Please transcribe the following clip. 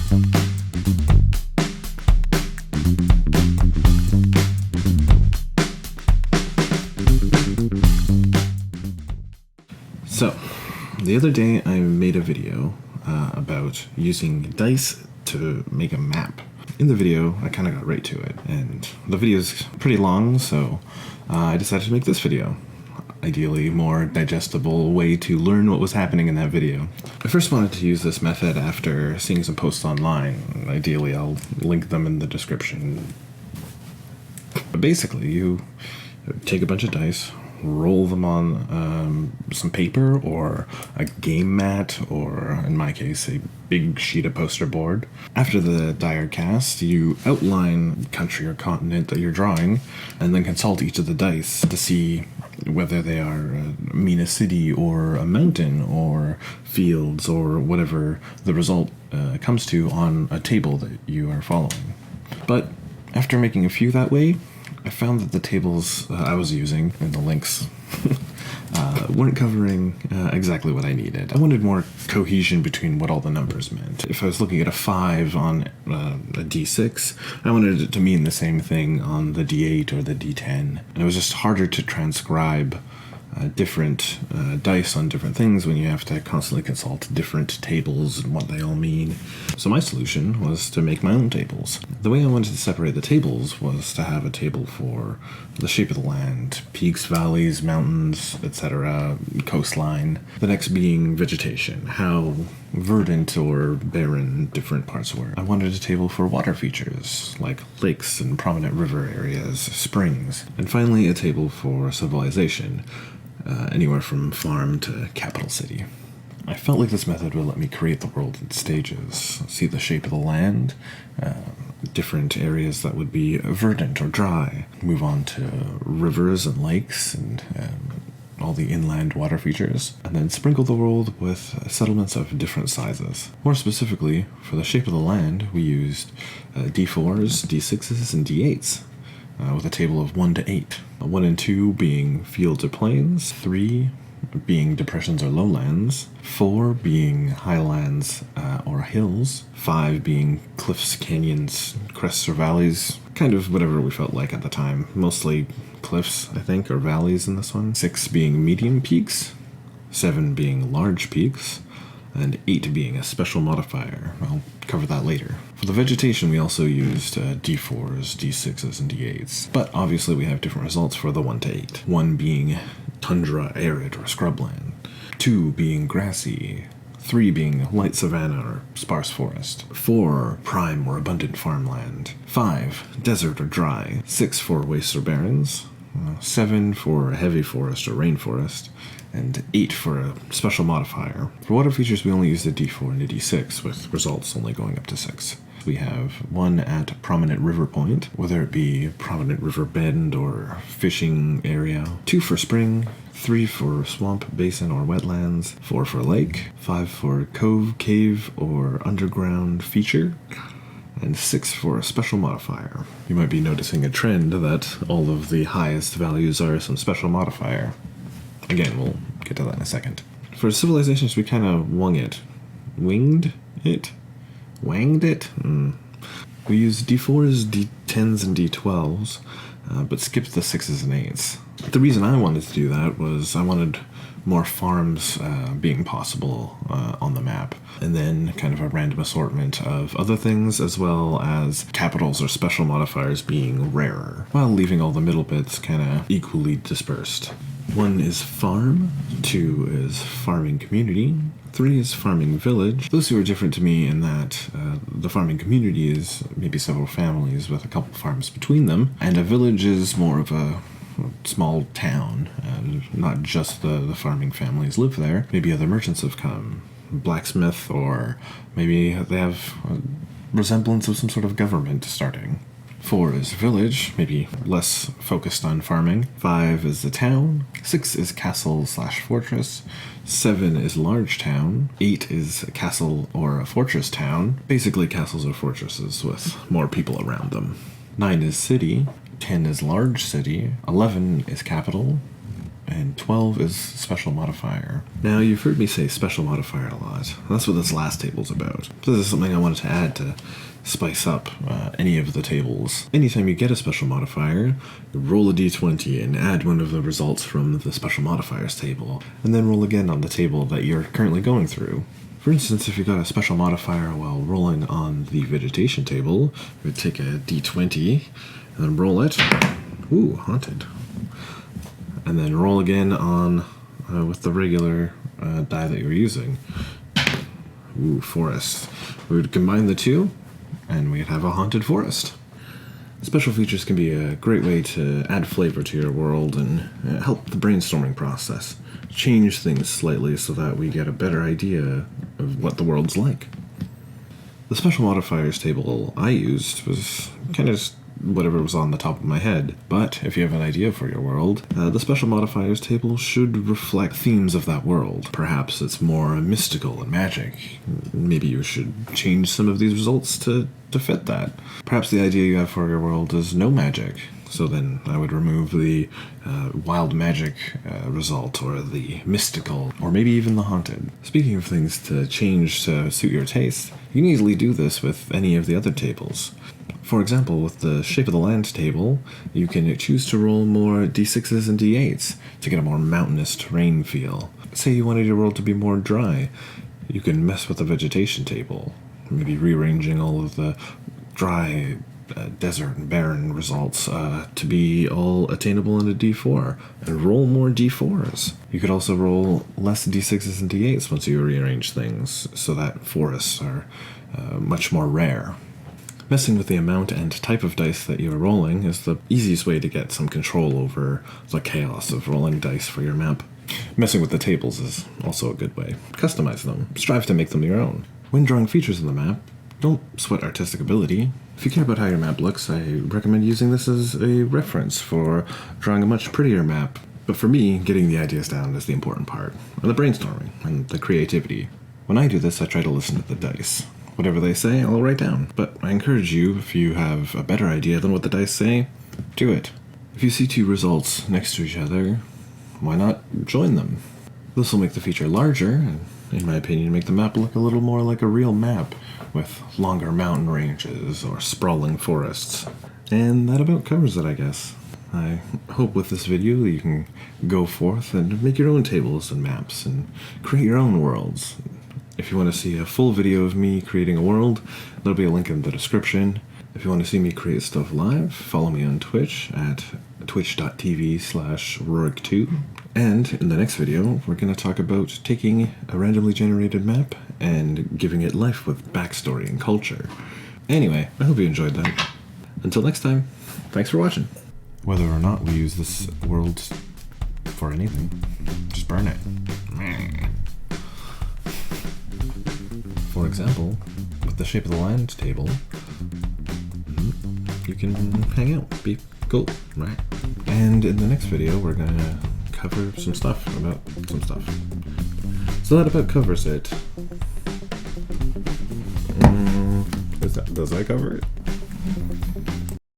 So, the other day I made a video about using dice to make a map. In the video, I kind of got right to it, and the video is pretty long, so I decided to make this video. Ideally, more digestible way to learn what was happening in that video. I first wanted to use this method after seeing some posts online. Ideally, I'll link them in the description. But basically, you take a bunch of dice, roll them on some paper or a game mat, or in my case, a big sheet of poster board. After the die cast, you outline the country or continent that you're drawing, and then consult each of the dice to see whether they mean a city or a mountain or fields or whatever the result comes to on a table that you are following. But after making a few that way, I found that the tables I was using and the links weren't covering exactly what I needed. I wanted more cohesion between what all the numbers meant. If I was looking at a 5 on a D6, I wanted it to mean the same thing on the D8 or the D10. And it was just harder to transcribe different dice on different things when you have to constantly consult different tables and what they all mean. So my solution was to make my own tables. The way I wanted to separate the tables was to have a table for the shape of the land, peaks, valleys, mountains, etc., coastline. The next being vegetation, how verdant or barren different parts were. I wanted a table for water features, like lakes and prominent river areas, springs. And finally, a table for civilization, anywhere from farm to capital city. I felt like this method would let me create the world in stages, see the shape of the land, different areas that would be verdant or dry, move on to rivers and lakes and all the inland water features, and then sprinkle the world with settlements of different sizes. More specifically, for the shape of the land, we used D4s, D6s, and D8s, with a table of 1 to 8. 1 and 2 being fields or plains, 3 being depressions or lowlands, 4 being highlands or hills, 5 being cliffs, canyons, crests, or valleys, kind of whatever we felt like at the time. Mostly cliffs, I think, or valleys in this one. 6 being medium peaks, 7 being large peaks, and 8 being a special modifier. I'll cover that later. For the vegetation, we also used D4s, D6s, and D8s, but obviously we have different results for the 1 to 8. 1 being tundra, arid, or scrubland, 2 being grassy, 3 being light savanna or sparse forest, 4 prime or abundant farmland, 5 desert or dry, 6 for wastes or barrens, 7 for heavy forest or rainforest, and 8 for a special modifier. For water features, we only used a D4 and a D6, with results only going up to 6. We have 1 at prominent river point, whether it be prominent river bend or fishing area, 2 for spring, 3 for swamp, basin, or wetlands, 4 for lake, 5 for cove, cave, or underground feature, and 6 for a special modifier. You might be noticing a trend that all of the highest values are some special modifier. Again, we'll get to that in a second. For civilizations, we kind of winged it. We used D4s, D10s, and D12s, but skipped the 6s and 8s. The reason I wanted to do that was I wanted more farms being possible on the map, and then kind of a random assortment of other things, as well as capitals or special modifiers being rarer, while leaving all the middle bits kind of equally dispersed. 1 is farm, 2 is farming community, 3 is farming village. Those two are different to me in that the farming community is maybe several families with a couple farms between them, and a village is more of a small town. Not just the farming families live there. Maybe other merchants have come, blacksmith, or maybe they have a resemblance of some sort of government starting. 4 is village, maybe less focused on farming. 5 is the town. 6 is castle/fortress. 7 is large town. 8 is a castle or a fortress town. Basically castles or fortresses with more people around them. 9 is city. 10 is large city. 11 is capital. and 12 is special modifier. Now, you've heard me say special modifier a lot. That's what this last table's about. This is something I wanted to add to spice up any of the tables. Anytime you get a special modifier, roll a d20 and add one of the results from the special modifiers table, and then roll again on the table that you're currently going through. For instance, if you got a special modifier while rolling on the vegetation table, you would take a d20 and then roll it. Ooh, haunted. And then roll again on with the regular die that you're using. Ooh, forest. We would combine the two, and we'd have a haunted forest. Special features can be a great way to add flavor to your world and help the brainstorming process. Change things slightly so that we get a better idea of what the world's like. The special modifiers table I used was kind of just whatever was on the top of my head, but if you have an idea for your world, the special modifiers table should reflect themes of that world. Perhaps it's more mystical and magic. Maybe you should change some of these results to fit that. Perhaps the idea you have for your world is no magic, so then I would remove the wild magic result, or the mystical, or maybe even the haunted. Speaking of things to change to suit your taste, you can easily do this with any of the other tables. For example, with the shape of the land table, you can choose to roll more d6s and d8s to get a more mountainous terrain feel. Say you wanted your world to be more dry, you can mess with the vegetation table, maybe rearranging all of the dry desert and barren results to be all attainable in a d4, and roll more d4s. You could also roll less d6s and d8s once you rearrange things, so that forests are much more rare. Messing with the amount and type of dice that you're rolling is the easiest way to get some control over the chaos of rolling dice for your map. Messing with the tables is also a good way. Customize them. Strive to make them your own. When drawing features in the map, don't sweat artistic ability. If you care about how your map looks, I recommend using this as a reference for drawing a much prettier map. But for me, getting the ideas down is the important part, and the brainstorming, and the creativity. When I do this, I try to listen to the dice. Whatever they say, I'll write down. But I encourage you, if you have a better idea than what the dice say, do it. If you see two results next to each other, why not join them? This will make the feature larger, and in my opinion, make the map look a little more like a real map, with longer mountain ranges or sprawling forests. And that about covers it, I guess. I hope with this video you can go forth and make your own tables and maps, and create your own worlds. If you want to see a full video of me creating a world, there'll be a link in the description. If you want to see me create stuff live, follow me on Twitch at twitch.tv/Rorik2. And in the next video, we're going to talk about taking a randomly generated map and giving it life with backstory and culture. Anyway, I hope you enjoyed that. Until next time, thanks for watching. Whether or not we use this world for anything, just burn it. For example, with the shape of the land table, you can hang out, be cool, right? And in the next video, we're gonna cover some stuff about some stuff. So that about covers it. Does that cover it?